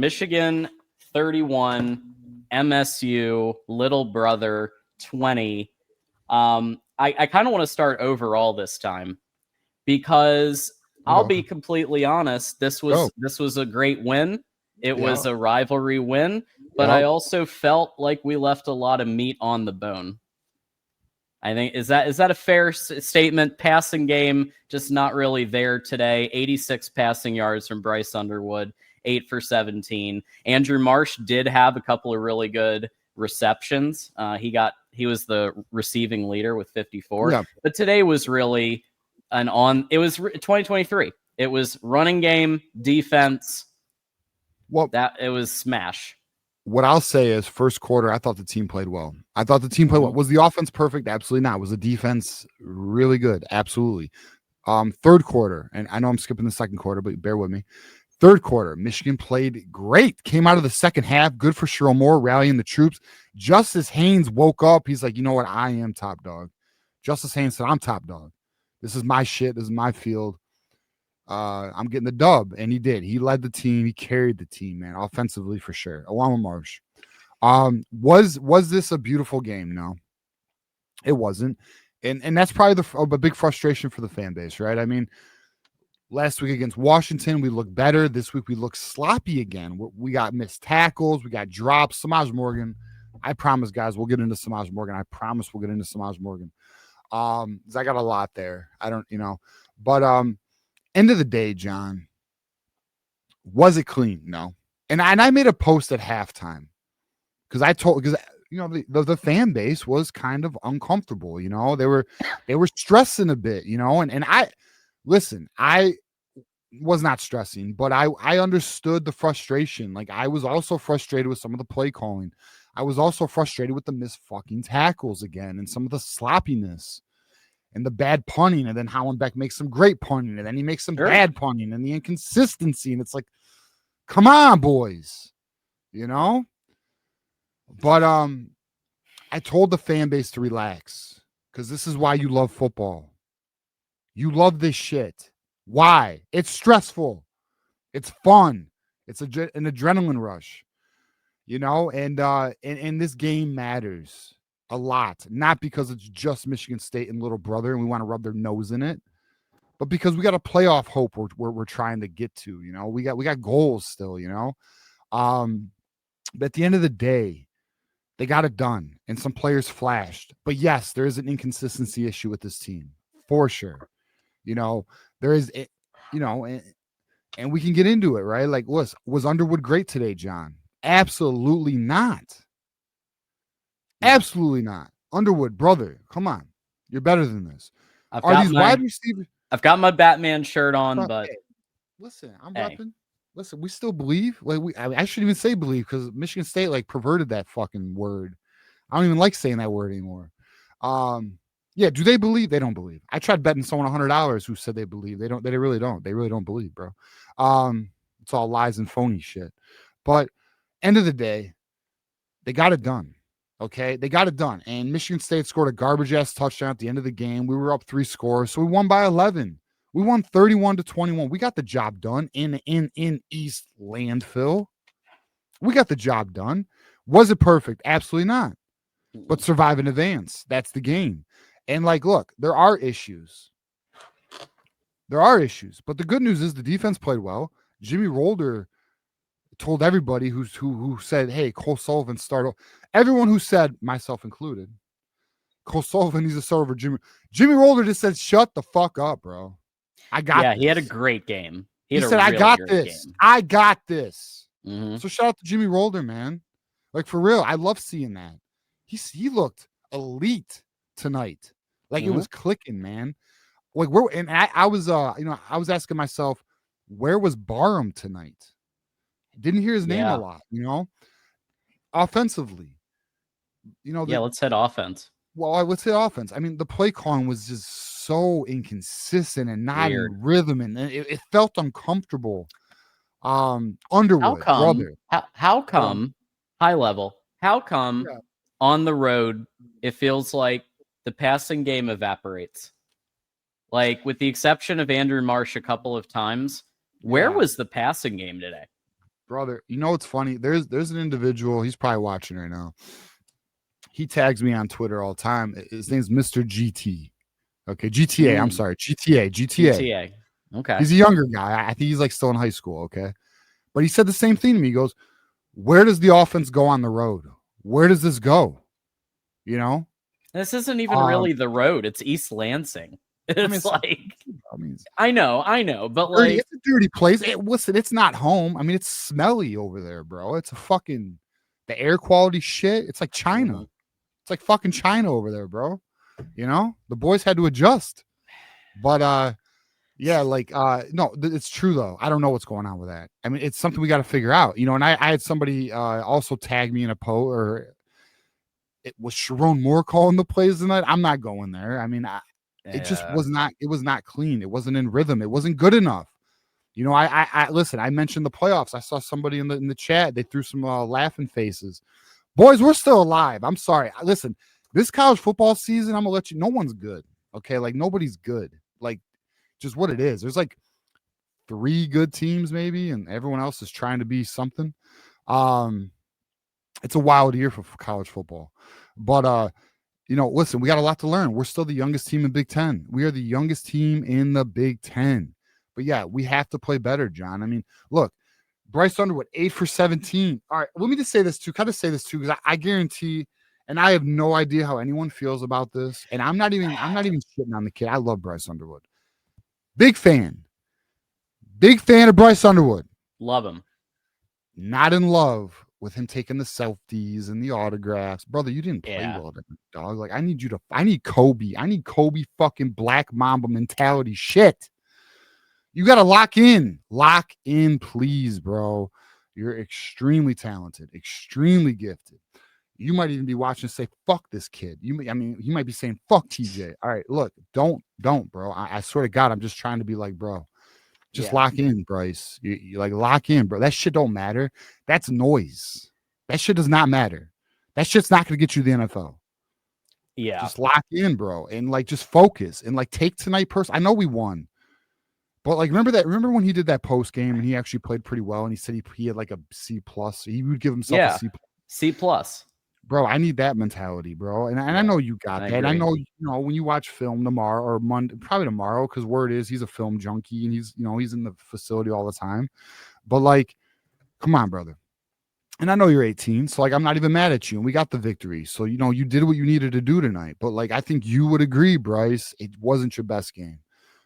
Michigan 31, MSU little brother 20. I kind of want to start overall this time because I'll be completely honest. This was a great win. It was a rivalry win, but I also felt like we left a lot of meat on the bone. I think is that a fair statement? Passing game just not really there today. 86 passing yards from Bryce Underwood, 8 for 17. Andrew Marsh did have a couple of really good receptions. He was the receiving leader with 54. Yeah. But today was really it was 2023. It was running game, defense. It was smash. What I'll say is first quarter, I thought the team played well. Was the offense perfect? Absolutely not. Was the defense really good? Absolutely. Third quarter, and I know I'm skipping the second quarter, but bear with me. Third quarter, Michigan played great. Came out of the second half. Good for Sherrill Moore, rallying the troops. Justice Haynes woke up. He's like, you know what? I am top dog. Justice Haynes said, I'm top dog. This is my shit. This is my field. I'm getting the dub, and he did. He led the team. He carried the team, man, offensively for sure, along with Marsh. Was this a beautiful game? No, it wasn't, and that's probably a big frustration for the fan base, right? I mean, last week against Washington, we looked better. This week we look sloppy again. We got missed tackles. We got drops. Samaj Morgan. I promise, guys, we'll get into Samaj Morgan. I promise we'll get into Samaj Morgan. I got a lot there. I don't, but end of the day, John, was it clean? No. And I made a post at halftime because the fan base was kind of uncomfortable. They were stressing a bit, and I was not stressing, but I understood the frustration. Like, I was also frustrated with some of the play calling. I was also frustrated with the missed fucking tackles again and some of the sloppiness. And the bad punting, and then Howland Beck makes some great punting, and then he makes some bad punting, and the inconsistency, and it's like, come on, boys, But I told the fan base to relax because this is why you love football. You love this shit. Why? It's stressful. It's fun. It's an adrenaline rush, and this game matters a lot, not because it's just Michigan State and little brother and we want to rub their nose in it, but because we got a playoff hope we're trying to get to. We got goals still. But at the end of the day, they got it done, and some players flashed. But yes, there is an inconsistency issue with this team for sure. There is, and we can get into it, right? Like, was Underwood great today, John? Absolutely not. Absolutely not. Underwood, brother, come on. You're better than this. Wide receivers? I've got my Batman shirt on, but listen, I'm repping. Listen, we still believe. Like, I shouldn't even say believe because Michigan State perverted that fucking word. I don't even like saying that word anymore. Yeah, do they believe? They don't believe. I tried betting someone $100 who said they believe. They don't. They really don't. They really don't believe, bro. It's all lies and phony shit. But end of the day, they got it done. Okay, they got it done. And Michigan State scored a garbage-ass touchdown at the end of the game. We were up 3 scores, so we won by 11. We won 31-21. We got the job done in East Landfill. We got the job done. Was it perfect? Absolutely not. But survive and advance. That's the game. And look, there are issues. But the good news is the defense played well. Jimmy Rolder told everybody who said, hey, Cole Sullivan started. Everyone who said, myself included, Cole Sullivan needs to start over Jimmy. Jimmy Rolder just said, shut the fuck up, bro. I got this. He had a great game. He said, I got this. Game. I got this. Mm-hmm. So shout out to Jimmy Rolder, man. For real, I love seeing that. He looked elite tonight. It was clicking, man. I was asking myself, where was Barham tonight? Didn't hear his name a lot, offensively. Let's hit offense. Well, let's hit offense. I mean, the play calling was just so inconsistent and not in rhythm, and it felt uncomfortable. Underwood, brother. How come, high level, on the road, it feels like the passing game evaporates? With the exception of Andrew Marsh a couple of times, where was the passing game today? brother, you know what's funny? There's an individual, he's probably watching right now. He tags me on Twitter all the time. His name's Mr. GT. Okay, GTA. I'm sorry, GTA. GTA. Okay. He's a younger guy. I think he's like still in high school. Okay, but he said the same thing to me. He goes, "Where does the offense go on the road? Where does this go? You know, This isn't even really the road. It's East Lansing. It's I know, but like it's a dirty place. Listen, it's not home. I mean, it's smelly over there, bro. It's a fucking the air quality shit. It's like China. Mhm. It's like fucking China over there, bro. You know, the boys had to adjust. But yeah, like no, it's true though. I don't know what's going on with that. I mean, it's something we got to figure out. You know, and I had somebody also tag me in a post, or it was Sharon Moore calling the plays tonight. I'm not going there. I mean, it just was not. It was not clean. It wasn't in rhythm. It wasn't good enough. You know, I listen. I mentioned the playoffs. I saw somebody in the chat. They threw some laughing faces. Boys, we're still alive. I'm sorry. Listen, this college football season, I'm gonna let you. No one's good. Okay, like nobody's good. Like just what it is. There's like 3 good teams maybe, and everyone else is trying to be something. It's a wild year for college football, but you know, listen, we got a lot to learn. We're still the youngest team in Big Ten. We are the youngest team in the Big Ten. But yeah, we have to play better, John. I mean, look, Bryce Underwood, 8 for 17. All right, let me just say this too. Kind of say this too, because I guarantee, and I have no idea how anyone feels about this. And I'm not even shitting on the kid. I love Bryce Underwood. Big fan. Big fan of Bryce Underwood. Love him. Not in love with him taking the selfies and the autographs. Brother, you didn't play well, dog. Like, I need Kobe. I need Kobe fucking Black Mamba mentality shit. You got to lock in. Lock in, please, bro. You're extremely talented, extremely gifted. You might even be watching and say, fuck this kid. You might be saying, fuck TJ. All right, look, don't, bro. I swear to God, I'm just trying to be like, bro, just lock in, Bryce. You like lock in, bro. That shit don't matter. That's noise. That shit does not matter. That shit's not going to get you the NFL. Yeah. Just lock in, bro. And like, just focus and like take tonight person. I know we won. But like, remember when he did that post game and he actually played pretty well and he said he had like a C+. He would give himself a C+. C+. Bro, I need that mentality, bro. And I know you got that. I know, you know, when you watch film tomorrow or Monday, probably tomorrow, because word is he's a film junkie and he's in the facility all the time. But like, come on, brother. And I know you're 18, so like I'm not even mad at you. And we got the victory. So, you know, you did what you needed to do tonight. But like, I think you would agree, Bryce, it wasn't your best game.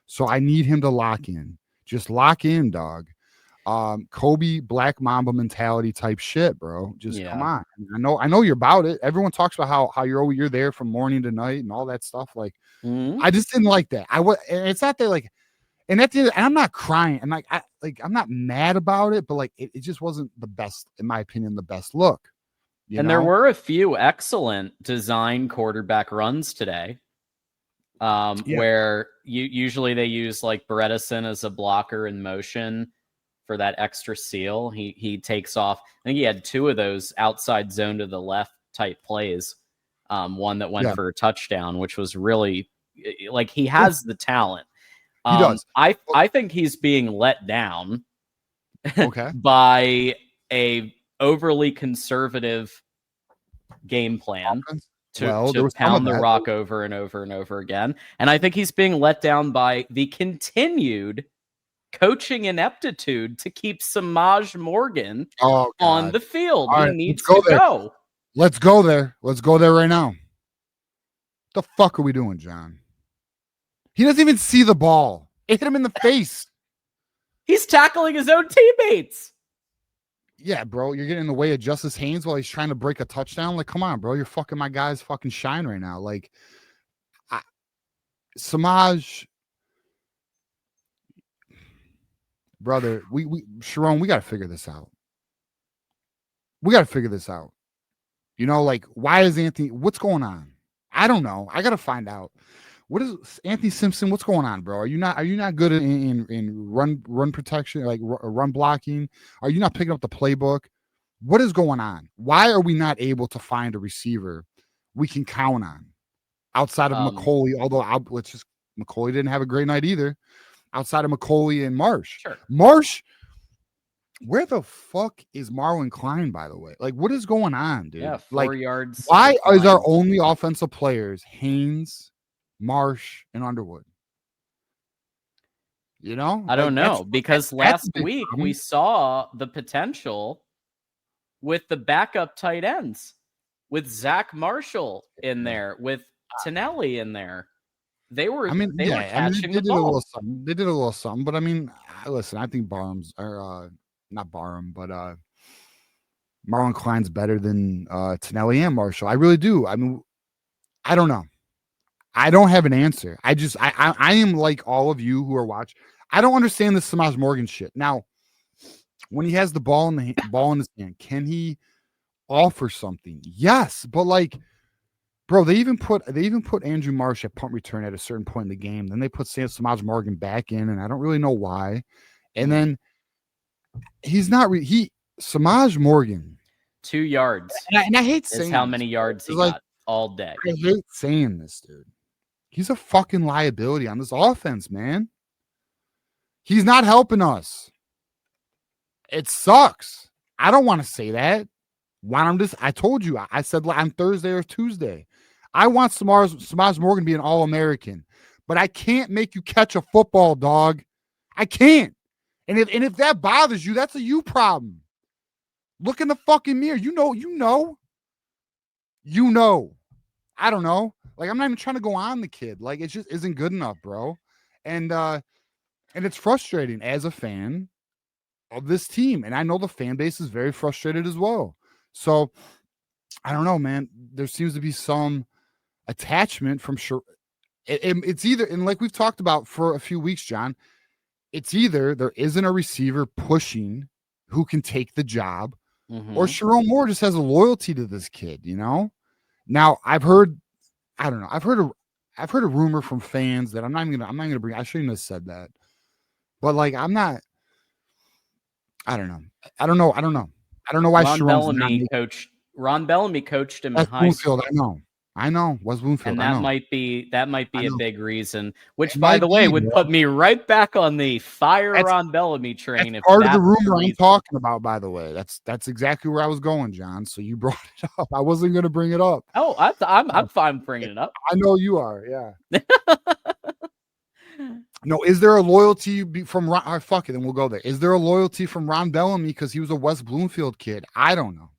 So I need him to lock in. Just lock in, dog. Kobe Black Mamba mentality type shit, bro. Just come on. I know you're about it. Everyone talks about how you're there from morning to night and all that stuff. Like, I just didn't like that. It's not that like, and at the end, and I'm not crying, and like I'm not mad about it, but like it just wasn't the best, in my opinion, the best look. There were a few excellent design quarterback runs today. Where usually they use like Berettison as a blocker in motion for that extra seal. He takes off. I think he had 2 of those outside zone to the left type plays. One that went for a touchdown, which was really like he has the talent. He does. I think he's being let down by a overly conservative game plan. To pound the rock over and over and over again. And I think he's being let down by the continued coaching ineptitude to keep Samaj Morgan on the field. He needs to go. Let's go there. Let's go there right now. The fuck are we doing, John? He doesn't even see the ball. It hit him in the face. He's tackling his own teammates. Yeah, bro, you're getting in the way of Justice Haynes while he's trying to break a touchdown. Like, come on, bro, you're fucking my guy's fucking shine right now. Like, Samaj, brother, Sharon, we got to figure this out. You know, like, why is Anthony? What's going on? I don't know. I got to find out. What is Anthony Simpson? What's going on, bro? Are you not good in run protection, like run blocking? Are you not picking up the playbook? What is going on? Why are we not able to find a receiver we can count on outside of McCauley? Although McCauley didn't have a great night either. Outside of McCauley and Marsh, Marsh, Where the fuck is Marlon Klein, by the way? Like, what is going on, dude? Yeah, Like, 4 yards. why for is our Klein. only offensive players Haynes, Marsh, and Underwood? You know, I don't know, because that's a last big week problem. we saw the potential with the backup tight ends, with Zach Marshall in there, with Tonelli in there. They were catching they the did a little ball. something. They did a little something, but I mean, listen, I think Barham's or not Barham, but Marlon Klein's better than Tonelli and Marshall. I really do. I mean, I don't know. I don't have an answer. I am like all of you who are watching. I don't understand this Samaj Morgan shit. Now, when he has the ball in his hand, can he offer something? Yes, but like, bro, they even put Andrew Marsh at punt return at a certain point in the game. Then they put Samaj Morgan back in, and I don't really know why. And then he's not Samaj Morgan 2 yards and I hate is saying how this, many yards he like, got all day. I hate saying this, dude. He's a fucking liability on this offense, man. He's not helping us. It sucks. I don't want to say that. I told you. I said on Thursday or Tuesday. I want Samaj Morgan to be an All-American, but I can't make you catch a football, dog. I can't. And if that bothers you, that's a you problem. Look in the fucking mirror. You know. I don't know. Like, I'm not even trying to go on the kid. Like, it just isn't good enough, bro. And it's frustrating as a fan of this team. And I know the fan base is very frustrated as well. So I don't know, man. There seems to be some attachment from sure. It's either, and like we've talked about for a few weeks, John, it's either there isn't a receiver pushing who can take the job, or Sharon Moore just has a loyalty to this kid, you know? Now I've heard a rumor from fans that I'm not gonna bring. I shouldn't have said that, but like I don't know. I don't know why Ron Bellamy coached him in West high Bloomfield. school. I know West Bloomfield. And I that know. might be a big reason, which, It by might the way, be, would bro. put me right back on the fire That's Ron Bellamy train. If part of the that's rumor I'm reason. talking about, by the way. That's exactly where I was going, John. So you brought it up. I wasn't going to bring it up. Oh, I'm fine bringing it up. I know you are. Yeah. No, is there a loyalty from Ron? Fuck it, and we'll go there. Is there a loyalty from Ron Bellamy because he was a West Bloomfield kid? I don't know.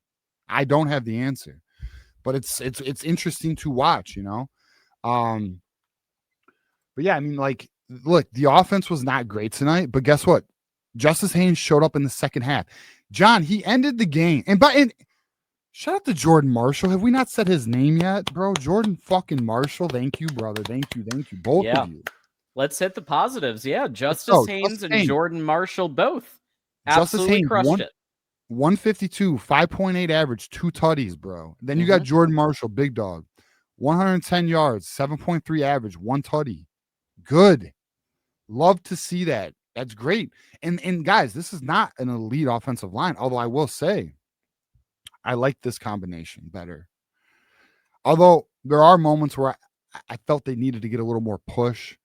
I don't have the answer, but it's interesting to watch, you know. But yeah, I mean, like, look, the offense was not great tonight, but guess what? Justice Haynes showed up in the second half. John, he ended the game, and shout out to Jordan Marshall. Have we not said his name yet, bro? Jordan fucking Marshall. Thank you, brother. Thank you, both of you. Let's hit the positives. Yeah, Justice Haynes and Jordan Marshall both absolutely crushed it. 152, 5.8 average, 2 tutties, bro. Then you got Jordan Marshall, big dog, 110 yards, 7.3 average, 1 tutty. Good. Love to see that. That's great. And guys, this is not an elite offensive line, although I will say I like this combination better. Although there are moments where I felt they needed to get a little more push.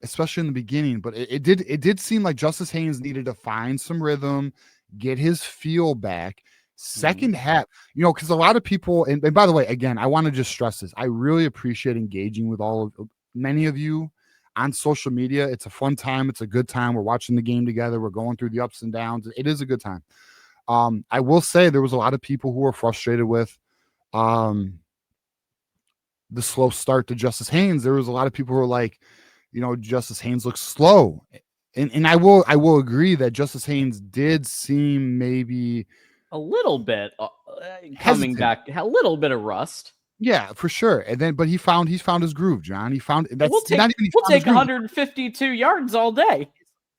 Especially in the beginning, but it did seem like Justice Haynes needed to find some rhythm, get his feel back. Second half, you know, because a lot of people, and by the way, again, I want to just stress this. I really appreciate engaging with many of you on social media. It's a fun time. It's a good time. We're watching the game together. We're going through the ups and downs. It is a good time. I will say there was a lot of people who were frustrated with the slow start to Justice Haynes. There was a lot of people who were like, you know, Justice Haynes looks slow. And I will agree that Justice Haynes did seem maybe a little bit coming hesitant. back, a little bit of rust. Yeah, for sure. And then, but he's found his groove, John. He found that's we'll take 152 yards all day.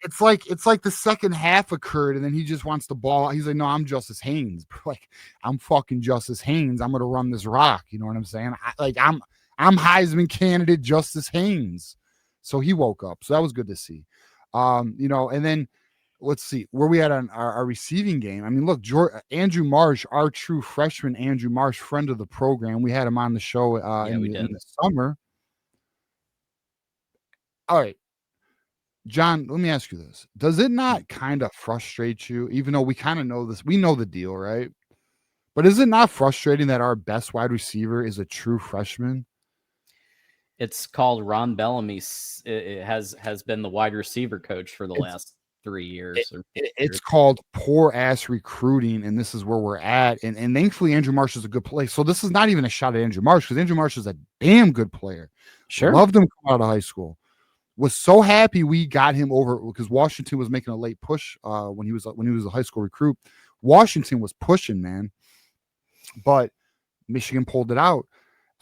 It's like the second half occurred, and then he just wants the ball. He's like, no, I'm Justice Haynes. Like, I'm fucking Justice Haynes. I'm gonna run this rock. You know what I'm saying? I'm Heisman candidate Justice Haynes. So he woke up. So that was good to see. You know, and then let's see where we had on our receiving game. I mean, look, Andrew Marsh, our true freshman Andrew Marsh, friend of the program. We had him on the show in the summer. All right. John, let me ask you this. Does it not kind of frustrate you, even though we kind of know this? We know the deal, right? But is it not frustrating that our best wide receiver is a true freshman? It's called Ron Bellamy. It has been the wide receiver coach for the last 3 years. It's called poor ass recruiting, and this is where we're at. And thankfully, Andrew Marsh is a good player. So this is not even a shot at Andrew Marsh, because Andrew Marsh is a damn good player. Sure. Loved him coming out of high school. Was so happy we got him over, because Washington was making a late push when he was a high school recruit. Washington was pushing, man, but Michigan pulled it out.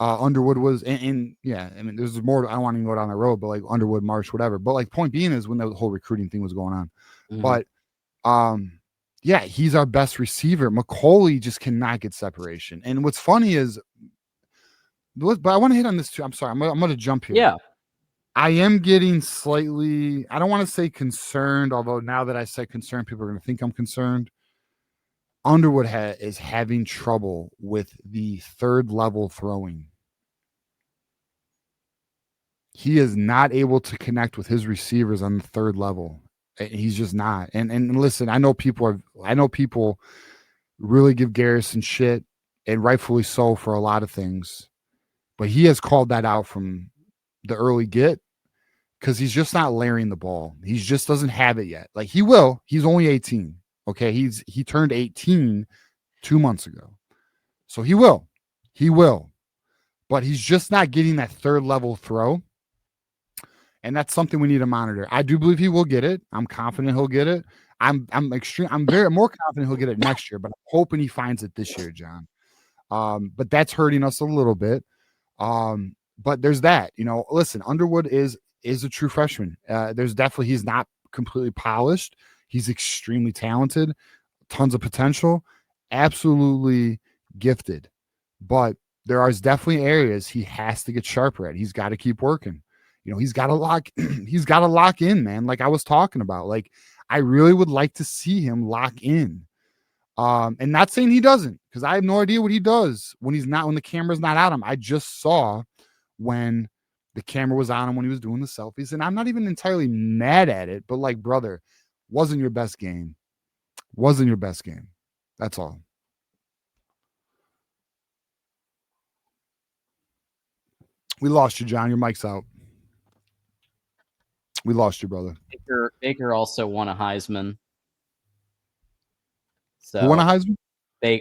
Underwood was, and yeah, I mean, there's more. I don't want to go down the road, but like Underwood, Marsh, whatever. But like, point being is when the whole recruiting thing was going on. But yeah, he's our best receiver. McCauley just cannot get separation. And what's funny is, but I want to hit on this too. I'm sorry, I'm going to jump here. Yeah, I am getting slightly, I don't want to say concerned, although now that I say concerned, people are going to think I'm concerned. Underwood is having trouble with the third level throwing. He is not able to connect with his receivers on the third level. He's just not. And listen, I know people really give Garrison shit, and rightfully so for a lot of things, but he has called that out from the early get, because he's just not layering the ball. He just doesn't have it yet. Like, he will. He's only 18. Okay, he turned 18 2 months ago, so he will, but he's just not getting that third level throw, and that's something we need to monitor. I do believe he will get it. I'm confident he'll get it. I'm very more confident he'll get it next year, but I'm hoping he finds it this year, John. But that's hurting us a little bit. But there's that. Listen, Underwood is a true freshman. There's definitely, he's not completely polished. He's extremely talented, tons of potential, absolutely gifted. But there are definitely areas he has to get sharper at. He's got to keep working. He's got to lock in, man. Like I was talking about, like, I really would like to see him lock in. And not saying he doesn't, because I have no idea what he does when the camera's not on him. I just saw when the camera was on him when he was doing the selfies, and I'm not even entirely mad at it, but like, brother, wasn't your best game. That's all. We lost you, John. Your mic's out. We lost you, brother. Baker also won a Heisman. So who won a Heisman?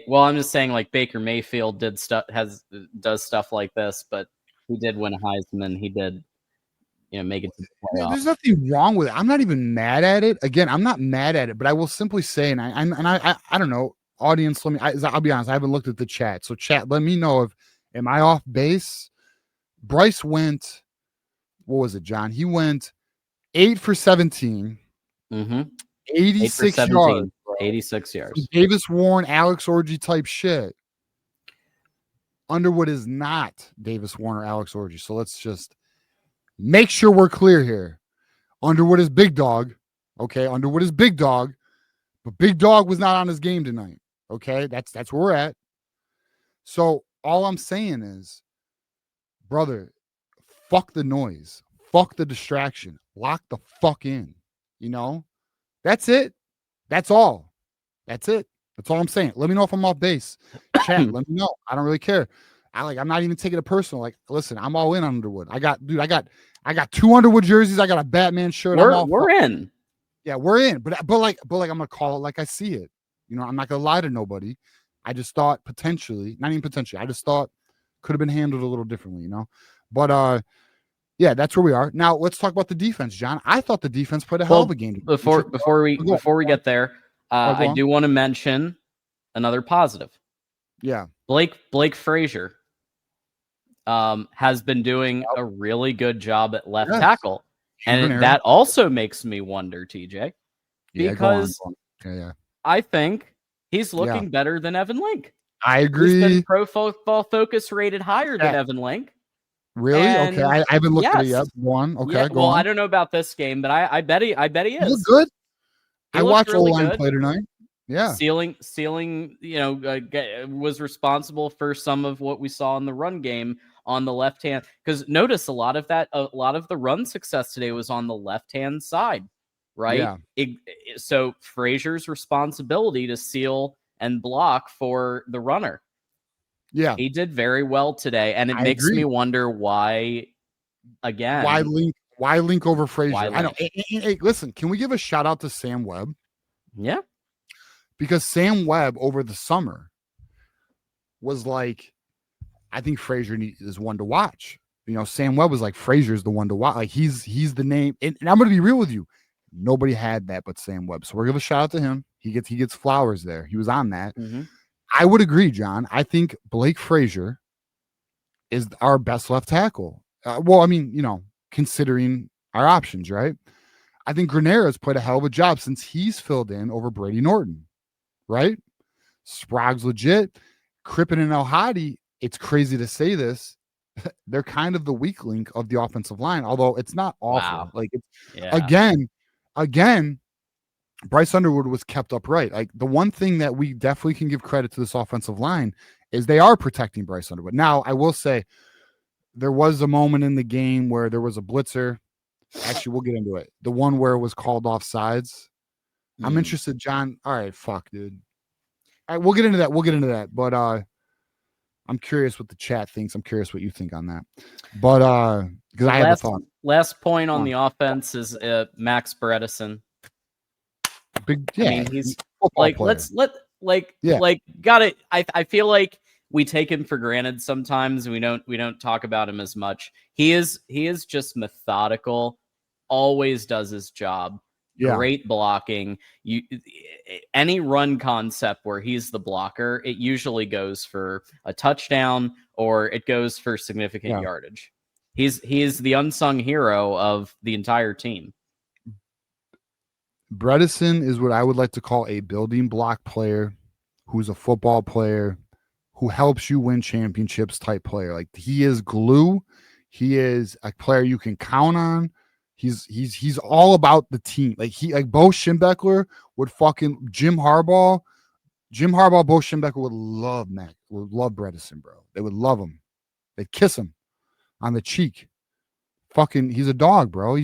Well, I'm just saying, like, Baker Mayfield does stuff like this, but he did win a Heisman. He did, make it to the playoffs. There's nothing wrong with it. I'm not even mad at it. Again, I'm not mad at it, but I will simply say, and I don't know, audience, I'll be honest, I haven't looked at the chat. So chat, let me know am I off base? Bryce went, what was it, John? He went 8 for 17. 86 yards. 86 yards. Davis Warren, Alex Orji type shit. Underwood is not Davis Warren or Alex Orji. So let's just make sure we're clear here. Underwood is big dog. Okay. Underwood is big dog, but big dog was not on his game tonight. Okay. That's where we're at. So all I'm saying is, brother, fuck the noise. Fuck the distraction. Lock the fuck in. That's it. That's all. That's it. That's all I'm saying. Let me know if I'm off base. Chat, let me know. I don't really care. I'm not even taking it personal. Like, listen, I'm all in on Underwood. I got 2 Underwood jerseys. I got a Batman shirt. We're in. Yeah, we're in. But I'm gonna call it like I see it. I'm not gonna lie to nobody. I just thought potentially, not even potentially, I just thought could have been handled a little differently, But yeah, that's where we are. Now let's talk about the defense, John. I thought the defense played a hell of a game. Before we get there, I do want to mention another positive. Yeah. Blake Frazier has been doing a really good job at left tackle. And that also makes me wonder, TJ, because I think he's looking better than Evan Link. I agree. He's been Pro Football Focus rated higher than Evan Link. Really? Okay. I haven't looked at it yet. Go on. Okay. Yeah, go on. I don't know about this game, but I bet he is. He looked good. I watched really O-line play tonight. Yeah. Ceiling, was responsible for some of what we saw in the run game. on the left hand, because notice a lot of the run success today was on the left hand side, right? Yeah. So Frazier's responsibility to seal and block for the runner. Yeah. He did very well today, and it I makes me agree. wonder why. Again, Why Link over Frazier? why I know. Link? Hey, listen, can we give a shout out to Sam Webb? Yeah. Because Sam Webb over the summer was like, I think Frazier is one to watch. You know, Sam Webb was like, Frazier's the one to watch. Like he's the name. And I'm going to be real with you. Nobody had that but Sam Webb. So we're going to give a shout out to him. He gets flowers there. He was on that. Mm-hmm. I would agree, John. I think Blake Frazier is our best left tackle. Well, I mean, you know, considering our options, right? I think Granera's played a hell of a job since he's filled in over Brady Norton, right? Sprague's legit. Crippen and El Hadi, it's crazy to say this, they're kind of the weak link of the offensive line, although it's not awful. Wow. Like it's Yeah. again, Bryce Underwood was kept upright. Like the one thing that we definitely can give credit to this offensive line is they are protecting Bryce Underwood. Now, I will say there was a moment in the game where there was a blitzer. Actually, we'll get into it. The one where it was called offsides. I'm interested, John. All right, fuck, dude. All right, we'll get into that. But I'm curious what the chat thinks. I'm curious what you think on that. But because I have a thought. Last point on the offense is Max Bredesen. Yeah. I mean, he's like player. got it. I feel like we take him for granted sometimes. We don't talk about him as much. He is just methodical. Always does his job. Yeah. Great blocking. Any run concept where he's the blocker, it usually goes for a touchdown or it goes for significant yardage. He is the unsung hero of the entire team. Bredesen is what I would like to call a building block player, who's a football player, who helps you win championships type player. Like he is glue. He is a player you can count on. He's all about the team. Like Bo Schembechler would fucking Jim Harbaugh, Bo Schembechler would love Bredesen, bro. They would love him. They'd kiss him on the cheek. Fucking, he's a dog, bro. He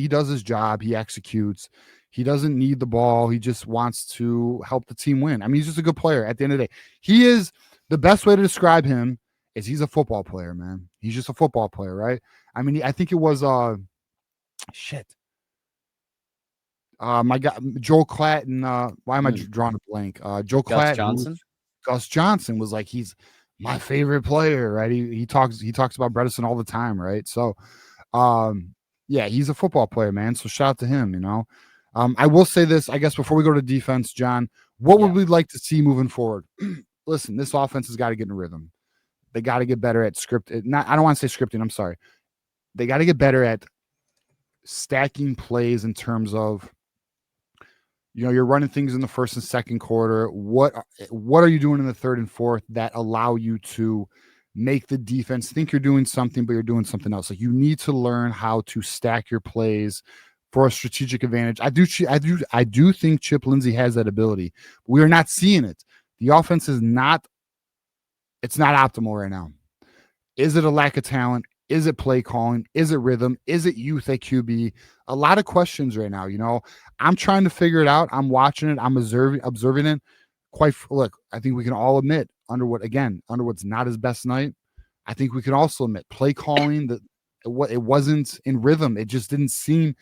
does his job. He executes. He doesn't need the ball. He just wants to help the team win. I mean, he's just a good player at the end of the day. He is the best way to describe him is he's a football player, man. He's just a football player, right? I mean, I think it was my guy Joel Clatton. Why am I drawing a blank? Joe Clatton. Gus Johnson was like, he's my favorite player, right? He talks about Bredesen all the time, right? So yeah, he's a football player, man. So shout out to him, you know. I will say this, I guess, before we go to defense, John, what would we like to see moving forward? Listen, this offense has got to get in rhythm. They got to get better at I don't want to say scripting. I'm sorry. They got to get better at stacking plays in terms of, you know, you're running things in the first and second quarter. What are you doing in the third and fourth that allow you to make the defense think you're doing something, but you're doing something else? Like you need to learn how to stack your plays for a strategic advantage. I do think Chip Lindsey has that ability. We are not seeing it. The offense is not optimal right now. Is it a lack of talent? Is it play calling? Is it rhythm? Is it youth at QB? A lot of questions right now. You know, I'm trying to figure it out. I'm watching it. I'm observing it. Look, I think we can all admit Underwood's not his best night. I think we can also admit play calling that it wasn't in rhythm. It just didn't seem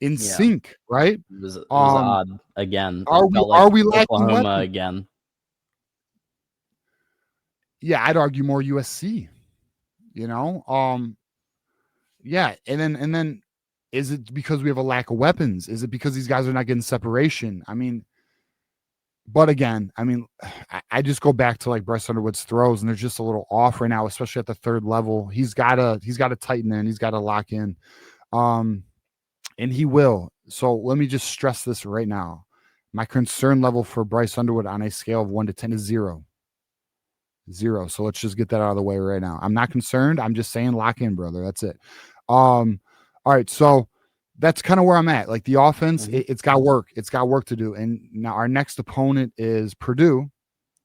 in sync, right? It was odd again. Are we lacking Oklahoma weapons? again? Yeah, I'd argue more USC. You know, yeah, and then is it because we have a lack of weapons? Is it because these guys are not getting separation? I mean, but again, I mean, I just go back to like Bryce Underwood's throws, and they're just a little off right now, especially at the third level. He's got to tighten in. He's got to lock in, and he will. So let me just stress this right now. My concern level for Bryce Underwood on a scale of 1 to 10 is 0. 0. So let's just get that out of the way right now. I'm not concerned. I'm just saying lock in, brother. That's it. All right. So that's kind of where I'm at. Like the offense, it's got work. It's got work to do. And now our next opponent is Purdue.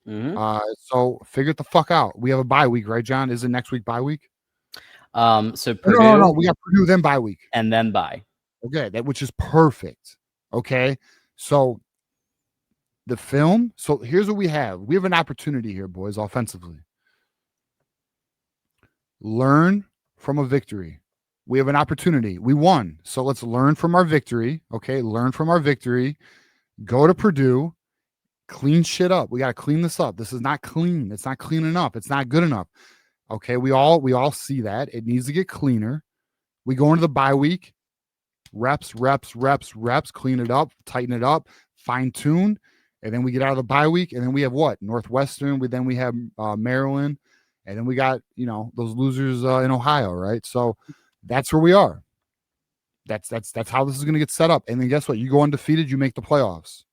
So figure it the fuck out. We have a bye week, right, John? Is it next week bye week? So Purdue, No. We got Purdue then bye week, and then bye. Okay, which is perfect. Okay, so the film. So here's what we have. We have an opportunity here, boys, offensively. Learn from a victory. We have an opportunity. We won. So let's learn from our victory. Okay, learn from our victory. Go to Purdue. Clean shit up. We got to clean this up. This is not clean. It's not clean enough. It's not good enough. Okay, we all see that. It needs to get cleaner. We go into the bye week. Reps, clean it up, tighten it up, fine tune. And then we get out of the bye week. And then we have what? Northwestern. Then we have Maryland. And then we got, those losers in Ohio, right? So that's where we are. That's how this is going to get set up. And then guess what? You go undefeated, you make the playoffs.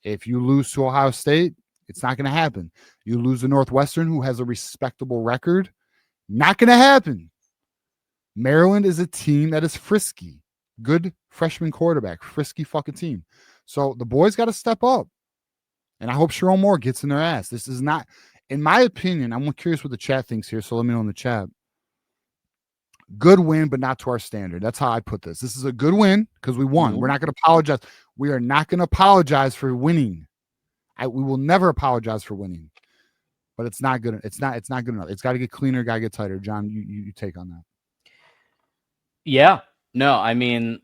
If you lose to Ohio State, it's not going to happen. You lose to Northwestern, who has a respectable record, not going to happen. Maryland is a team that is frisky. Good freshman quarterback, frisky fucking team. So the boys got to step up. And I hope Sharon Moore gets in their ass. This is not, in my opinion, I'm curious what the chat thinks here, so let me know in the chat. Good win, but not to our standard. That's how I put this. This is a good win because we won. Mm-hmm. We're not going to apologize. We are not going to apologize for winning. We will never apologize for winning. But it's not good. It's not good enough. It's got to get cleaner, got to get tighter. John, you take on that. Yeah. No, I mean,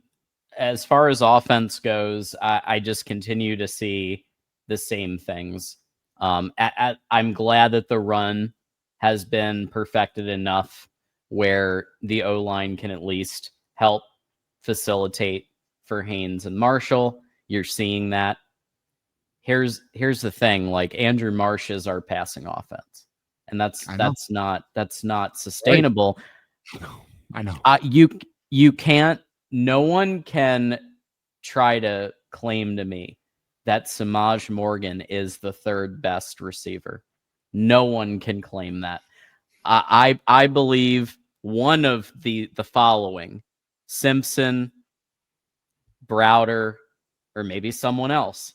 as far as offense goes, I just continue to see the same things. I'm glad that the run has been perfected enough where the O-line can at least help facilitate for Haynes and Marshall. You're seeing that. Here's the thing, like Andrew Marsh is our passing offense. And that's not sustainable. Right. I know. You can't, no one can try to claim to me that Samaj Morgan is the third best receiver. No one can claim that. I believe one of the following: Simpson, Browder, or maybe someone else.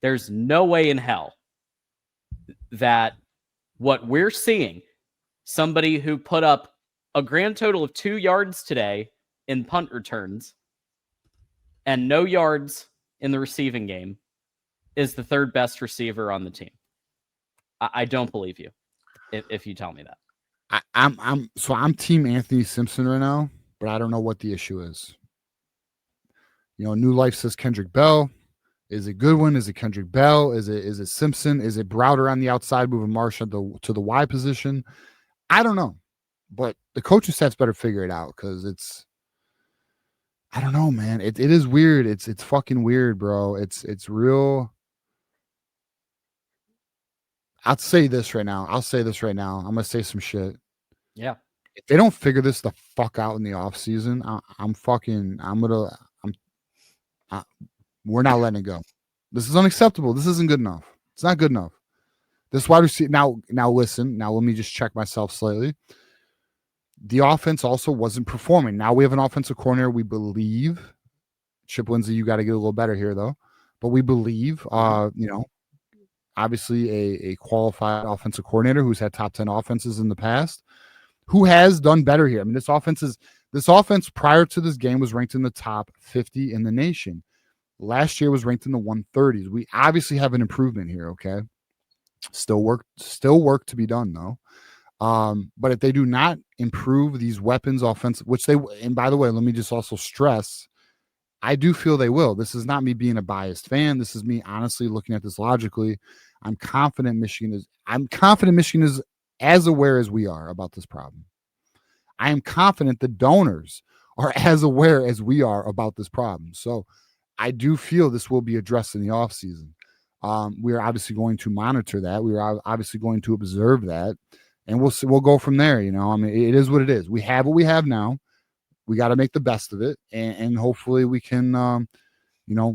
There's no way in hell that what we're seeing, somebody who put up a grand total of 2 yards today in punt returns and no yards in the receiving game, is the third best receiver on the team. I don't believe you if you tell me that. I'm team Anthony Simpson right now, but I don't know what the issue is. New Life says Kendrick Bell. Is it Goodwin? Is it Kendrick Bell? Is it Simpson? Is it Browder on the outside moving Marsh to the Y position? I don't know, but the coaching staff's better figure it out because I don't know, man. It is weird. It's fucking weird, bro. It's real. I'll say this right now. I'm gonna say some shit. Yeah. If they don't figure this the fuck out in the off season, we're not letting it go. This is unacceptable. This isn't good enough. It's not good enough. This wide receiver now listen. Now let me just check myself slightly. The offense also wasn't performing. Now we have an offensive coordinator. We believe Chip Lindsey. You got to get a little better here though. But we believe, obviously a qualified offensive coordinator who's had top 10 offenses in the past, who has done better here. I mean, this offense prior to this game was ranked in the top 50 in the nation. Last year was ranked in the 130s. We obviously have an improvement here. Okay. Still work to be done though. But if they do not improve these weapons offensive, and by the way, let me just also stress, I do feel they will. This is not me being a biased fan. This is me honestly looking at this logically. I'm confident Michigan is as aware as we are about this problem. I am confident the donors are as aware as we are about this problem. So I do feel this will be addressed in the offseason. We are obviously going to monitor that. We are obviously going to observe that. And we'll go from there. I mean, it is what it is. We have what we have now. We got to make the best of it. And hopefully we can,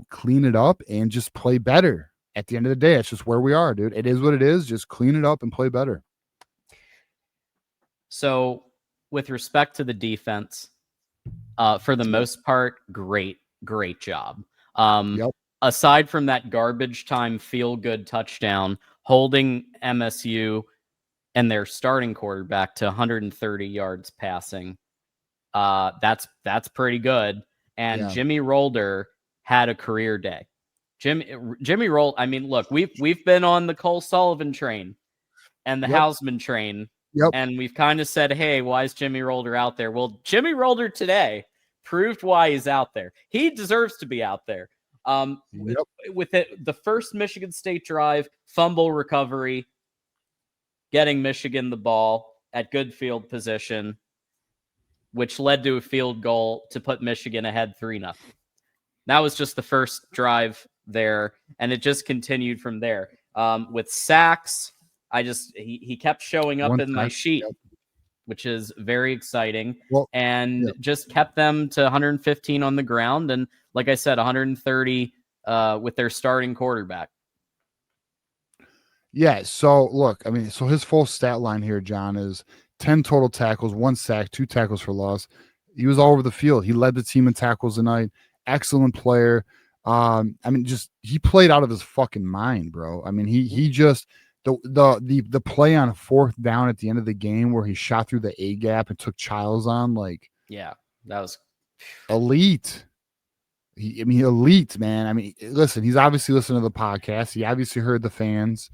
clean it up and just play better. At the end of the day, it's just where we are, dude. It is what it is. Just clean it up and play better. So with respect to the defense, for the most part, great job. Yep. aside from that garbage time feel-good touchdown, holding MSU and their starting quarterback to 130 yards passing, that's pretty good. And Jimmy Rolder had a career day. Jimmy Roll. I mean, look, we've been on the Cole Sullivan train and the Hausman train, and we've kind of said, hey, why is Jimmy Rolder out there? Well, Jimmy Rolder today proved why he's out there. He deserves to be out there. With it, the first Michigan State drive, fumble recovery, getting Michigan the ball at good field position, which led to a field goal to put Michigan ahead 3-0. That was just the first drive there, and it just continued from there. With sacks, he kept showing up in my sheet, which is very exciting, just kept them to 115 on the ground, and like I said, 130 with their starting quarterback. Yeah, so look, I mean, so his full stat line here, John, is 10 total tackles, 1 sack, 2 tackles for loss. He was all over the field. He led the team in tackles tonight. Excellent player. I mean, just he played out of his fucking mind, bro. I mean, he just the play on 4th down at the end of the game where he shot through the A gap and took Childs on, like, yeah, that was elite. Elite, man. I mean, listen, he's obviously listening to the podcast. He obviously heard the fans.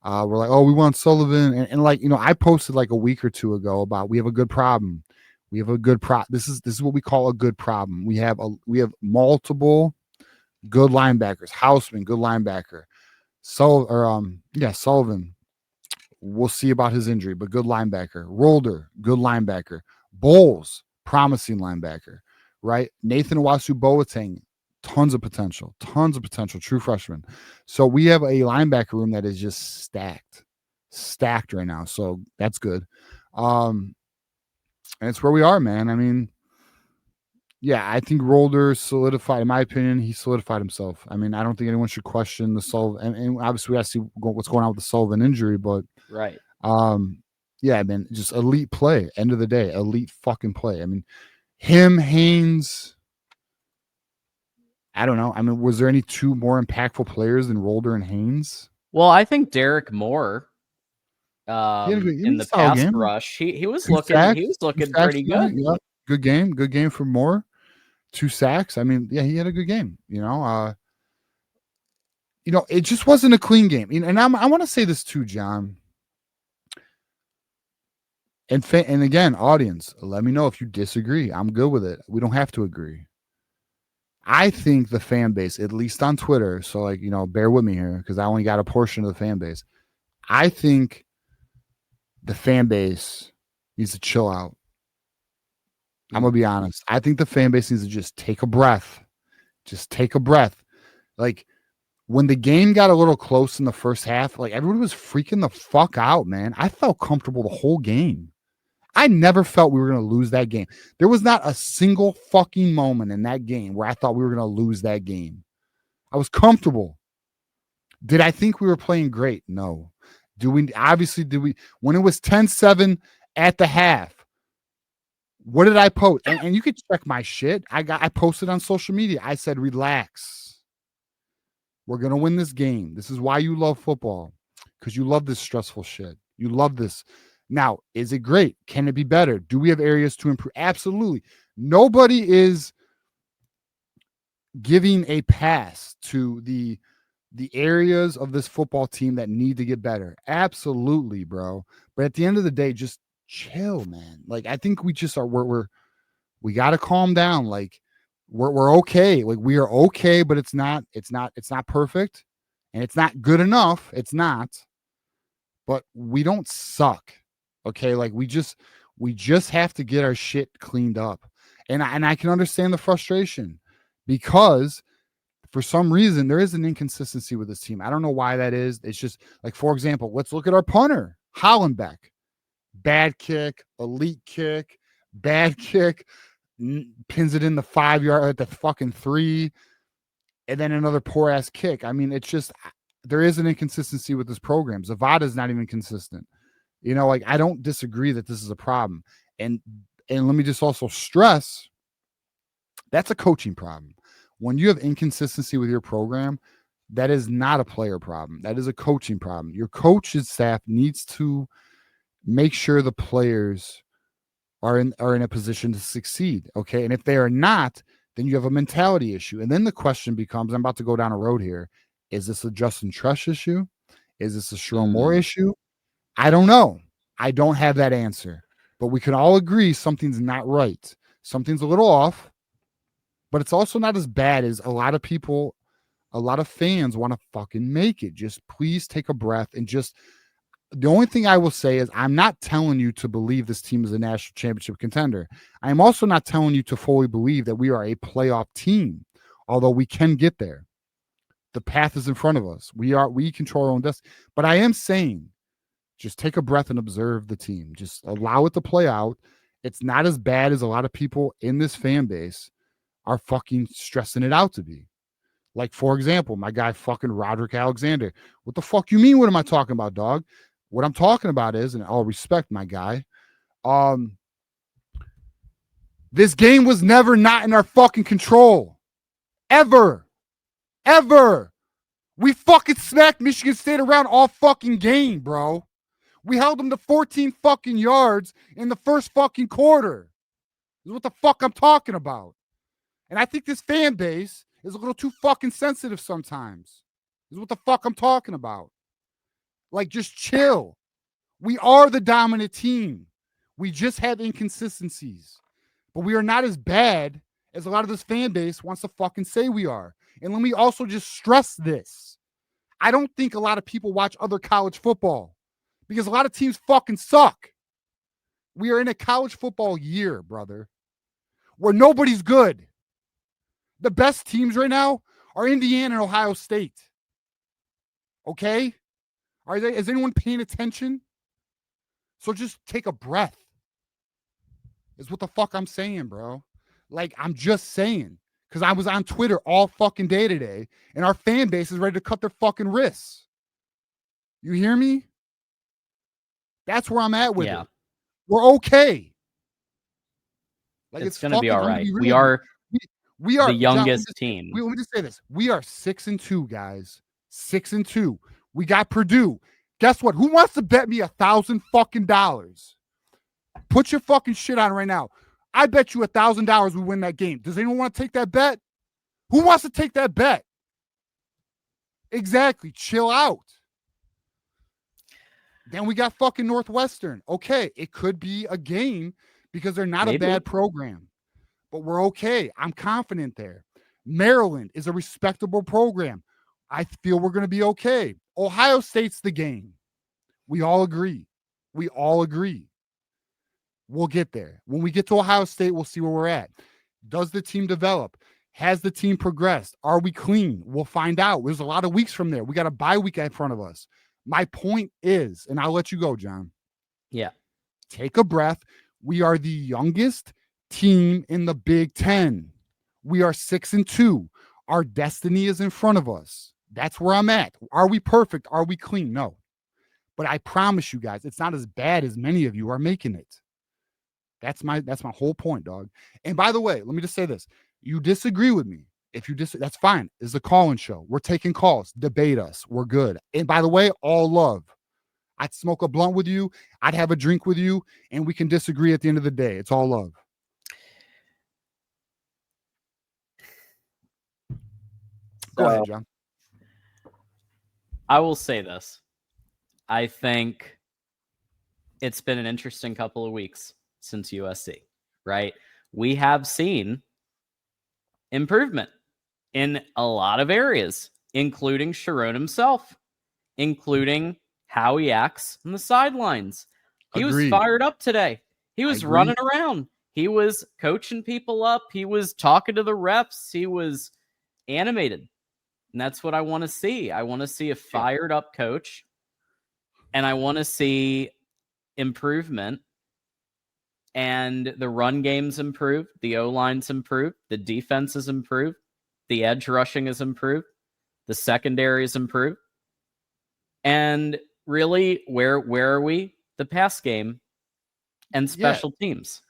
We're like, oh, we want Sullivan, and like, you know, I posted like a week or two ago about we have a good problem. We have a good This is what we call a good problem. We have multiple good linebackers. Hausman, good linebacker. Sullivan. We'll see about his injury, but good linebacker. Rolder, good linebacker. Bowles, promising linebacker. Right? Nathan Wasu Boateng, tons of potential, true freshman. So we have a linebacker room that is just stacked right now. So that's good. And it's where we are, man. I mean, yeah, I think Rolder solidified, in my opinion, he solidified himself. I mean, I don't think anyone should question the Sullivan, and obviously we have to see what's going on with the Sullivan injury, but right. Yeah, man, just elite play. End of the day, elite fucking play. I mean, him, Haynes, I don't know. I mean, was there any 2 more impactful players than Rolder and Haynes? Well, I think Derek Moore in the pass rush, he was looking pretty good. Yeah, good game for Moore. 2 sacks. I mean, yeah, he had a good game. You know, it just wasn't a clean game. And I want to say this too, John. And again, audience, let me know if you disagree. I'm good with it. We don't have to agree. I think the fan base, at least on Twitter, so like, you know, bear with me here because I only got a portion of the fan base. I think the fan base needs to chill out. I'm going to be honest. I think the fan base needs to just take a breath. Just take a breath. Like, when the game got a little close in the first half, like, everybody was freaking the fuck out, man. I felt comfortable the whole game. I never felt we were going to lose that game. There was not a single fucking moment in that game where I thought we were going to lose that game. I was comfortable. Did I think we were playing great? No. When it was 10-7 at the half, what did I post? And you could check my shit. I posted on social media. I said, relax. We're going to win this game. This is why you love football, because you love this stressful shit. You love this. Now, is it great? Can it be better? Do we have areas to improve? Absolutely. Nobody is giving a pass to the areas of this football team that need to get better. Absolutely, bro. But at the end of the day, just chill, man. Like, I think we just are we got to calm down. Like, we're okay. Like, we are okay, but it's not perfect, and it's not good enough. It's not. But we don't suck. Okay? Like, we just have to get our shit cleaned up. And I can understand the frustration, because for some reason there is an inconsistency with this team. I don't know why that is. It's just like, for example, let's look at our punter, Hollenbeck. Bad kick, elite kick, bad kick, pins it in the 5-yard at the fucking 3, and then another poor ass kick. I mean, it's just, there is an inconsistency with this program. Zavada's not even consistent. You know, like, I don't disagree that this is a problem. And let me just also stress, that's a coaching problem. When you have inconsistency with your program, that is not a player problem. That is a coaching problem. Your coach's staff needs to make sure the players are in a position to succeed. Okay. And if they are not, then you have a mentality issue. And then the question becomes, I'm about to go down a road here. Is this a Justin Trush issue? Is this a Sherrone Moore issue? I don't know. I don't have that answer. But we can all agree something's not right. Something's a little off, but it's also not as bad as a lot of people, a lot of fans want to fucking make it. Just please take a breath and just, the only thing I will say is I'm not telling you to believe this team is a national championship contender. I'm also not telling you to fully believe that we are a playoff team, although we can get there. The path is in front of us. We control our own destiny. But I am saying, just take a breath and observe the team. Just allow it to play out. It's not as bad as a lot of people in this fan base are fucking stressing it out to be. Like, for example, my guy fucking Roderick Alexander. What the fuck you mean? What am I talking about, dog? What I'm talking about is, and I'll respect my guy, this game was never not in our fucking control. Ever. Ever. We fucking smacked Michigan State around all fucking game, bro. We held them to 14 fucking yards in the first fucking quarter. This is what the fuck I'm talking about. And I think this fan base is a little too fucking sensitive sometimes. This is what the fuck I'm talking about. Like, just chill. We are the dominant team. We just have inconsistencies. But we are not as bad as a lot of this fan base wants to fucking say we are. And let me also just stress this. I don't think a lot of people watch other college football because a lot of teams fucking suck. We are in a college football year, brother, where nobody's good. The best teams right now are Indiana and Ohio State. Okay? Is anyone paying attention? So just take a breath. Is what the fuck I'm saying, bro. Like, I'm just saying. Because I was on Twitter all fucking day today, and our fan base is ready to cut their fucking wrists. You hear me? That's where I'm at with it. We're okay. Like, it's going to be all right. We are the youngest team. Let me just say this. We are 6-2, guys. 6-2. We got Purdue. Guess what? Who wants to bet me $1,000 fucking dollars? Put your fucking shit on right now. I bet you $1,000 we win that game. Does anyone want to take that bet? Who wants to take that bet? Exactly. Chill out. Then we got fucking Northwestern. Okay, it could be a game because they're not a bad program. But we're okay. I'm confident there. Maryland is a respectable program. I feel we're going to be okay. Ohio State's the game. We all agree. We all agree. We'll get there. When we get to Ohio State, we'll see where we're at. Does the team develop? Has the team progressed? Are we clean? We'll find out. There's a lot of weeks from there. We got a bye week in front of us. My point is, and I'll let you go, John. Yeah. Take a breath. We are the youngest team in the Big Ten. We are 6-2. Our destiny is in front of us. That's where I'm at. Are we perfect? Are we clean? No. But I promise you guys, it's not as bad as many of you are making it. That's my whole point, dog. And by the way, let me just say this. You disagree with me. If you that's fine. It's a call-in show. We're taking calls. Debate us. We're good. And by the way, all love. I'd smoke a blunt with you. I'd have a drink with you, and we can disagree at the end of the day. It's all love. Go ahead, John. I will say this. I think it's been an interesting couple of weeks since USC, right? We have seen improvement in a lot of areas, including Sherrone himself, including how he acts on the sidelines. He was fired up today. He was running around. He was coaching people up. He was talking to the refs. He was animated. And that's what I want to see. I want to see a fired up coach. And I want to see improvement. And the run game's improved. The O-line's improved. The defense is improved. The edge rushing is improved. The secondary is improved. And really, where are we? The pass game and special teams.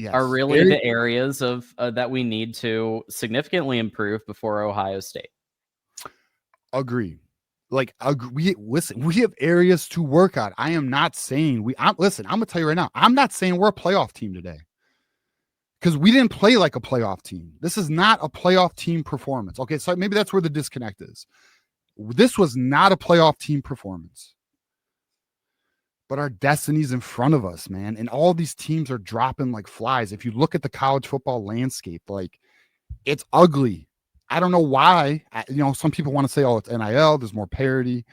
Yes. are really the areas of that we need to significantly improve before Ohio State. Agree. Like, we have areas to work on. I am not saying listen, I'm gonna tell you right now, I'm not saying we're a playoff team today. Because we didn't play like a playoff team. This is not a playoff team performance. Okay, so maybe that's where the disconnect is. This was not a playoff team performance. But our destiny's in front of us, man. And all these teams are dropping like flies. If you look at the college football landscape, like, it's ugly. I don't know why. Some people want to say, oh, it's NIL, there's more parity.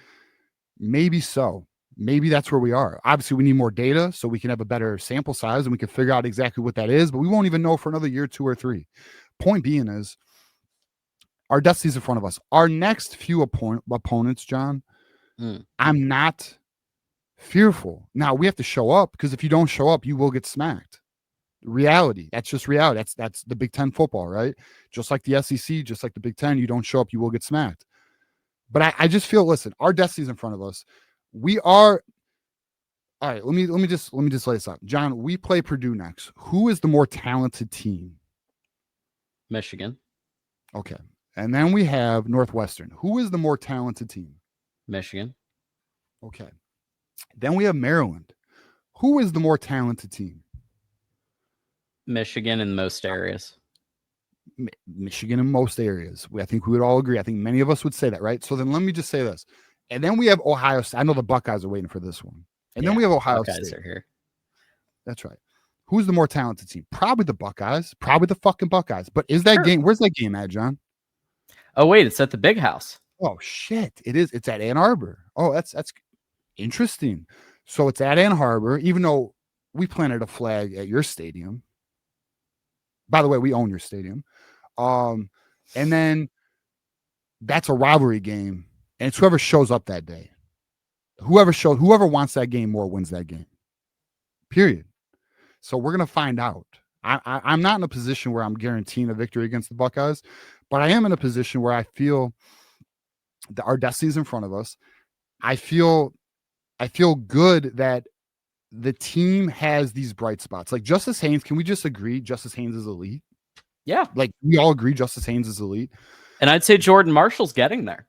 Maybe so. Maybe that's where we are. Obviously, we need more data so we can have a better sample size and we can figure out exactly what that is, but we won't even know for another year, 2 or 3. Point being is our destiny's in front of us. Our next few opponents, John, I'm not fearful. Now, we have to show up, because if you don't show up, you will get smacked. Reality. That's just reality. That's the Big Ten football, right? Just like the SEC, just like the Big Ten, you don't show up, you will get smacked. But I just feel, listen, our destiny's in front of us. We are all right. Let me just lay this out. John, we play Purdue next. Who is the more talented team? Michigan. Okay. And then we have Northwestern. Who is the more talented team? Michigan. Okay. Then we have Maryland. Who is the more talented team? Michigan in most areas. Michigan in most areas. I think we would all agree. I think many of us would say that, right? So then let me just say this. And then we have Ohio State. I know the Buckeyes are waiting for this one. And then we have Ohio Buckeyes State. Are here. That's right. Who's the more talented team? Probably the Buckeyes. Probably the fucking Buckeyes. But is that game? Where's that game at, John? Oh, wait. It's at the Big House. Oh, shit. It is. It's at Ann Arbor. Oh, that's interesting. So it's at Ann Arbor, even though we planted a flag at your stadium. By the way, we own your stadium. And then that's a rivalry game. And it's whoever shows up that day. Whoever wants that game more wins that game. Period. So we're going to find out. I'm not in a position where I'm guaranteeing a victory against the Buckeyes, but I am in a position where I feel that our destiny's in front of us. I feel good that the team has these bright spots. Like Justice Haynes, can we just agree Justice Haynes is elite? Yeah. Like we all agree Justice Haynes is elite. And I'd say Jordan Marshall's getting there.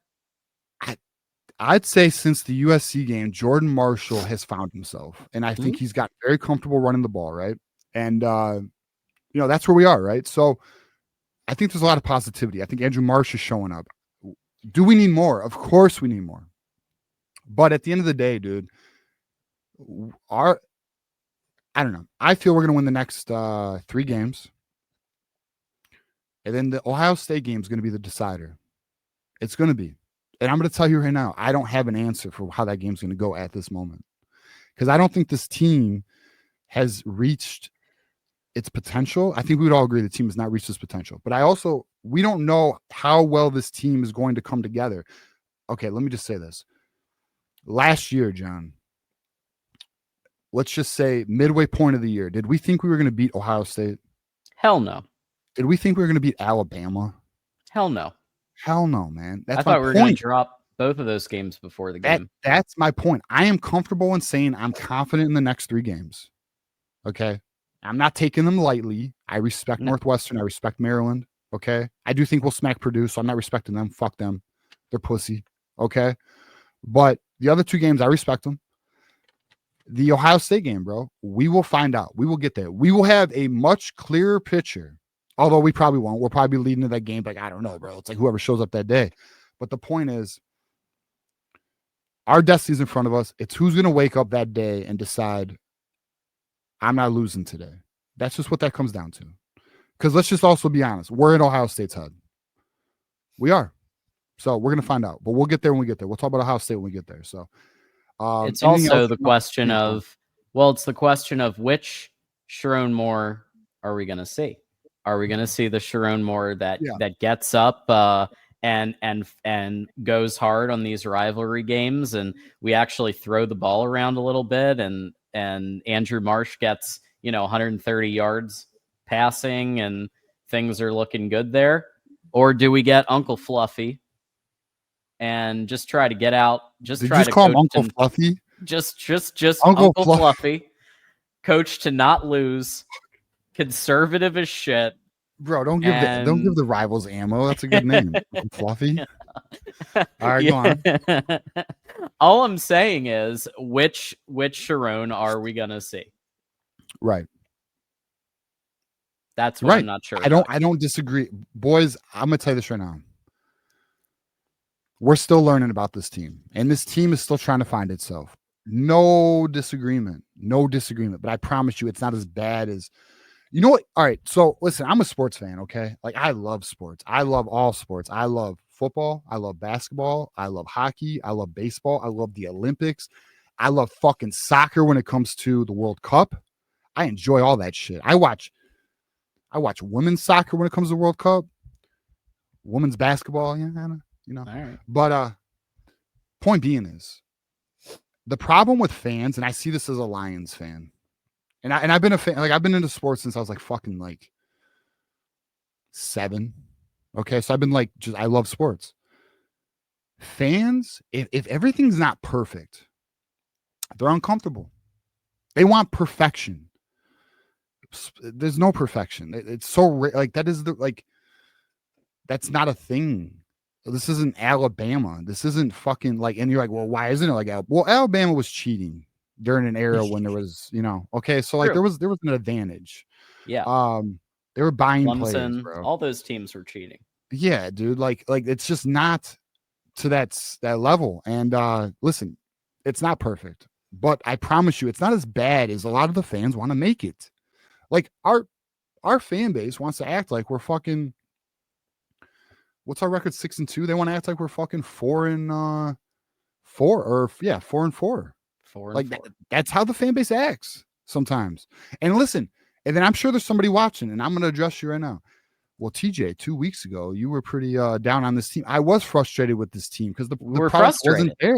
I'd say since the USC game, Jordan Marshall has found himself. And I think he's gotten very comfortable running the ball, right? And, that's where we are, right? So I think there's a lot of positivity. I think Andrew Marsh is showing up. Do we need more? Of course we need more. But at the end of the day, dude, I don't know. I feel we're going to win the next 3 games. And then the Ohio State game is going to be the decider. It's going to be. And I'm going to tell you right now, I don't have an answer for how that game's going to go at this moment. Because I don't think this team has reached its potential. I think we would all agree the team has not reached its potential. But we don't know how well this team is going to come together. Okay, let me just say this. Last year, John, let's just say midway point of the year, did we think we were going to beat Ohio State? Hell no. Did we think we were going to beat Alabama? Hell no. Hell no, man. That's I thought we were going to drop both of those games before the game. That's my point. I am comfortable in saying I'm confident in the next 3 games. Okay? I'm not taking them lightly. I respect Northwestern. I respect Maryland. Okay? I do think we'll smack Purdue, so I'm not respecting them. Fuck them. They're pussy. Okay? But the other 2 games, I respect them. The Ohio State game, bro, we will find out. We will get there. We will have a much clearer picture. Although we probably won't. We'll probably be leading to that game. Like, I don't know, bro. It's like whoever shows up that day. But the point is, our destiny's in front of us. It's who's going to wake up that day and decide, I'm not losing today. That's just what that comes down to. Because let's just also be honest. We're in Ohio State's head. We are. So we're going to find out. But we'll get there when we get there. We'll talk about Ohio State when we get there. So it's also the question of, it's the question of which Sharon Moore are we going to see? Are we going to see the Sharon Moore that gets up and goes hard on these rivalry games, and we actually throw the ball around a little bit, and Andrew Marsh gets 130 yards passing, and things are looking good there? Or do we get Uncle Fluffy and just try to get out? Just Did try you to call him coach Uncle Fluffy? Just Uncle Fluffy, coach to not lose. conservative as shit. Bro, don't give the rivals ammo. That's a good name. Fluffy. All right, go on. All I'm saying is, which Sharon are we gonna see? Right. That's what I'm not sure. I don't disagree, boys. I'm gonna tell you this right now. We're still learning about this team, and this team is still trying to find itself. No disagreement. But I promise you, it's not as bad as. You know what? All right. So listen, I'm a sports fan. Okay, like I love sports. I love all sports. I love football. I love basketball. I love hockey. I love baseball. I love the Olympics. I love fucking soccer when it comes to the World Cup. I enjoy all that shit. I watch women's soccer when it comes to the World Cup. Women's basketball, you know. All right. But point being is, the problem with fans, and I see this as a Lions fan, and I've been a fan, like I've been into sports since I was like fucking like 7. Okay, so I've been like I love sports. Fans, if everything's not perfect, they're uncomfortable. They want perfection. There's no perfection. It's so like that is that's not a thing. This isn't Alabama. This isn't fucking like, and you're like, well, why isn't it like Alabama? Well, Alabama was cheating during an era when there was, okay, so like there was an advantage. Yeah. They were buying Clemson, players, bro. all those teams were cheating. Yeah, dude. Like it's just not to that level. And listen, it's not perfect, but I promise you, it's not as bad as a lot of the fans want to make it. Like our fan base wants to act like we're fucking. What's our record? 6-2. They want to act like we're fucking 4-4 or 4-4. Like that's how the fan base acts sometimes. And listen, and then I'm sure there's somebody watching, and I'm going to address you right now. Well, TJ, 2 weeks ago, you were pretty down on this team. I was frustrated with this team because the product wasn't there.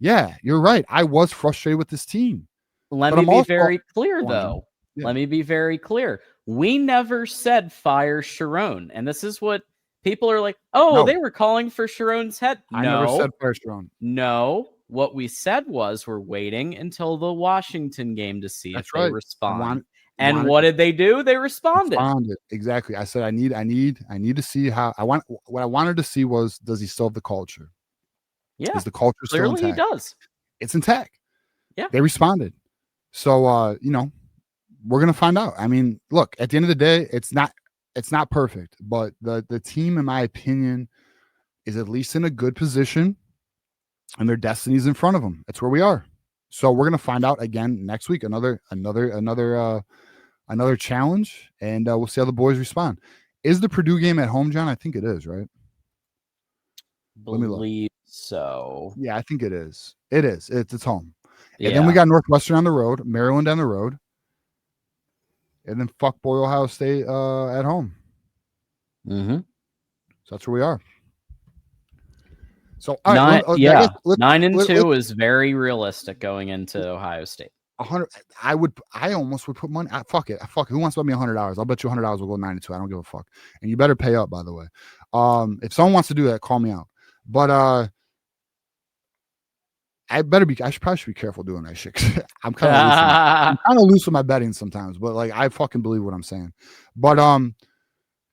Yeah, you're right. I was frustrated with this team. Let me be very clear, though. Yeah. Let me be very clear. We never said fire Sharon, and this is what people are like. Oh, no. They were calling for Sharon's head. I never said fire Sharon. No, what we said was we're waiting until the Washington game to see if they respond. And what did they do? They responded. Exactly. I said I need to see how what I wanted to see was, does he still have the culture? Yeah. Is the culture still intact? Clearly he does. It's intact. Yeah. They responded. So we're gonna find out. I mean, look, at the end of the day, it's not perfect, but the team, in my opinion, is at least in a good position, and their destiny's in front of them. That's where we are. So we're gonna find out again next week. Another challenge, and we'll see how the boys respond. Is the Purdue game at home, John? I think it is, right? Believe so. Yeah, I think it is. It is. It's home. Yeah. And then we got Northwestern on the road, Maryland on the road, and then fuck boy Ohio State at home. Mm-hmm. So that's where we are. So 9-2 is very realistic going into Ohio State. 100. I almost would put money. Fuck it. Who wants to bet me $100? I'll bet you $100 will go 9-2. I don't give a fuck. And you better pay up, by the way. If someone wants to do that, call me out. But I probably should be careful doing that shit. I'm kind of loose with my betting sometimes, but like I fucking believe what I'm saying. But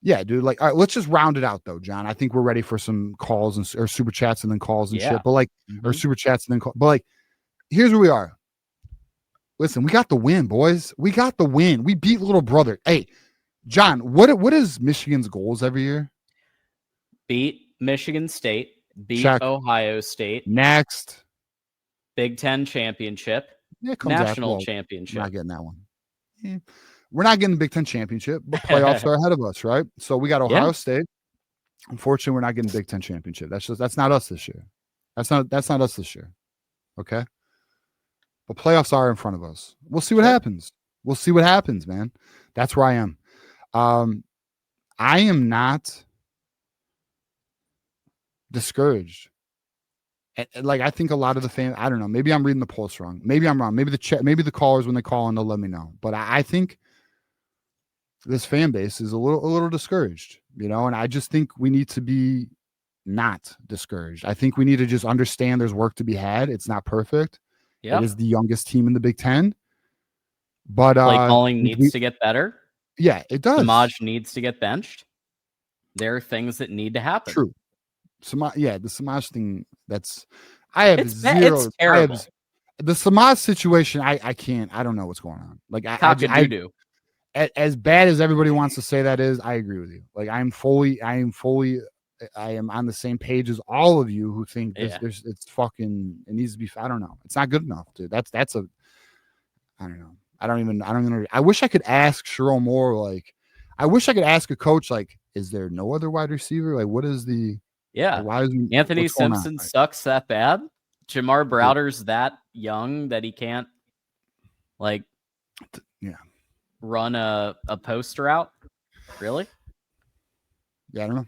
yeah, dude. Like, all right, let's just round it out though, John. I think we're ready for some calls or super chats and then calls and shit. But like, or super chats and then calls. But like, here's where we are. Listen, we got the win, boys. We got the win. We beat Little Brother. Hey, John, what is Michigan's goals every year? Beat Michigan State. Beat Ohio State. Next. Big Ten championship. National championship. We're not getting that one. Yeah. We're not getting the Big Ten championship, but playoffs are ahead of us, right? So we got Ohio State. Unfortunately, we're not getting Big Ten championship. That's not us this year. That's not us this year. Okay. But playoffs are in front of us. We'll see what happens. We'll see what happens, man. That's where I am. I am not discouraged. Like I think a lot of the fans, I don't know. Maybe I'm reading the pulse wrong. Maybe I'm wrong. Maybe the callers when they call in, they'll let me know. But I think this fan base is a little discouraged, and I just think we need to be not discouraged. I think we need to just understand there's work to be had. It's not perfect. It is the youngest team in the Big Ten. But play calling needs to get better. Yeah, it does. Samaj needs to get benched. There are things that need to happen. True. The Samaj thing. I have It's zero. terrible. The Samaj situation. I can't. I don't know what's going on. Like Cock-a-doodoo. as bad as everybody wants to say that is, I agree with you. Like I am on the same page as all of you who think it's fucking, it needs to be, I don't know. It's not good enough, dude. I don't know. I don't even, I wish I could ask Sherrell Moore, like, I wish I could ask a coach, like, is there no other wide receiver? Like, what is the, like, why is Anthony Simpson sucks that bad? Jamar Browder's that young that he can't, like, run a post route? Really? Yeah, I don't know.